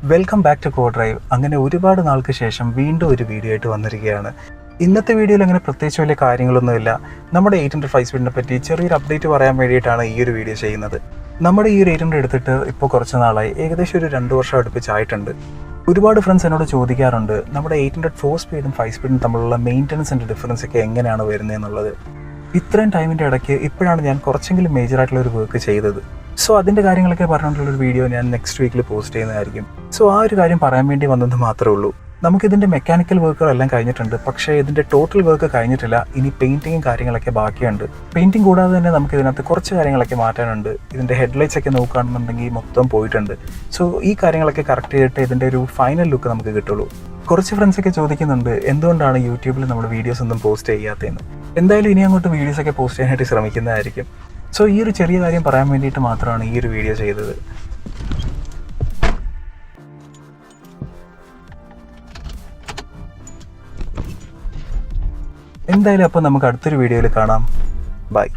Welcome back to co drive. അങ്ങനെ ഒരുപാട് നാൾക്ക് ശേഷം വീണ്ടും ഒരു വീഡിയോ ആയിട്ട് വന്നിരിക്കുകയാണ്. ഇന്നത്തെ വീഡിയോയിൽ അങ്ങനെ പ്രത്യേകിച്ച് വലിയ കാര്യങ്ങളൊന്നുമില്ല. നമ്മുടെ 800 5 സ്പീഡിനെ പറ്റി ചെറിയൊരു അപ്ഡേറ്റ് പറയാൻ വേണ്ടിയിട്ടാണ് ഈ ഒരു വീഡിയോ ചെയ്യുന്നത്. നമ്മുടെ ഈ ഒരു 800 എടുത്തിട്ട് ഇപ്പോൾ കുറച്ച് നാളായി, ഏകദേശം ഒരു 2 വർഷം അടുപ്പിച്ചായിട്ടുണ്ട്. ഒരുപാട് ഫ്രണ്ട്സ് എന്നോട് ചോദിക്കാറുണ്ട് നമ്മുടെ 800 4 സ്പീഡും 5 സ്പീഡും തമ്മിലുള്ള മെയിൻ്റനൻസിൻ്റെ ഡിഫറൻസ് ഒക്കെ എങ്ങനെയാണ് വരുന്നതെന്നുള്ളത്. ഇത്രയും ടൈമിൻ്റെ ഇടയ്ക്ക് ഇപ്പോഴാണ് ഞാൻ കുറച്ചെങ്കിലും മേജറായിട്ടുള്ള ഒരു വർക്ക് ചെയ്തത്. സോ അതിൻ്റെ കാര്യങ്ങളൊക്കെ പറഞ്ഞിട്ടുള്ളൊരു വീഡിയോ ഞാൻ നെക്സ്റ്റ് വീക്കിൽ പോസ്റ്റ് ചെയ്യുന്നതായിരിക്കും. സോ ആ ഒരു കാര്യം പറയാൻ വേണ്ടി വന്നത് മാത്രമേ ഉള്ളൂ. നമുക്കിതിൻ്റെ മെക്കാനിക്കൽ വർക്കുകളെല്ലാം കഴിഞ്ഞിട്ടുണ്ട്, പക്ഷേ ഇതിൻ്റെ ടോട്ടൽ വർക്ക് കഴിഞ്ഞിട്ടില്ല. ഇനി പെയിൻറ്റിങ്ങും കാര്യങ്ങളൊക്കെ ബാക്കിയുണ്ട്. പെയിൻറ്റിങ് കൂടാതെ തന്നെ നമുക്ക് ഇതിനകത്ത് കുറച്ച് കാര്യങ്ങളൊക്കെ മാറ്റാനുണ്ട്. ഇതിൻ്റെ ഹെഡ്ലൈറ്റ്സ് ഒക്കെ നോക്കുകയാണെന്നുണ്ടെങ്കിൽ മൊത്തം പോയിട്ടുണ്ട്. സോ ഈ കാര്യങ്ങളൊക്കെ കറക്റ്റ് ചെയ്തിട്ട് ഇതിൻ്റെ ഒരു ഫൈനൽ ലുക്ക് നമുക്ക് കിട്ടുള്ളൂ. കുറച്ച് ഫ്രണ്ട്സൊക്കെ ചോദിക്കുന്നുണ്ട് എന്തുകൊണ്ടാണ് യൂട്യൂബിൽ നമ്മൾ വീഡിയോസ് ഒന്നും പോസ്റ്റ് ചെയ്യാത്തതെന്ന്. എന്തായാലും ഇനി അങ്ങോട്ട് വീഡിയോസൊക്കെ പോസ്റ്റ് ചെയ്യാനായിട്ട് ശ്രമിക്കുന്നതായിരിക്കും. സോ ഈ ഒരു ചെറിയ കാര്യം പറയാൻ വേണ്ടിയിട്ട് മാത്രമാണ് ഈ ഒരു വീഡിയോ ചെയ്തത്. എന്തായാലും അപ്പോൾ നമുക്ക് അടുത്തൊരു വീഡിയോയിൽ കാണാം. ബൈ.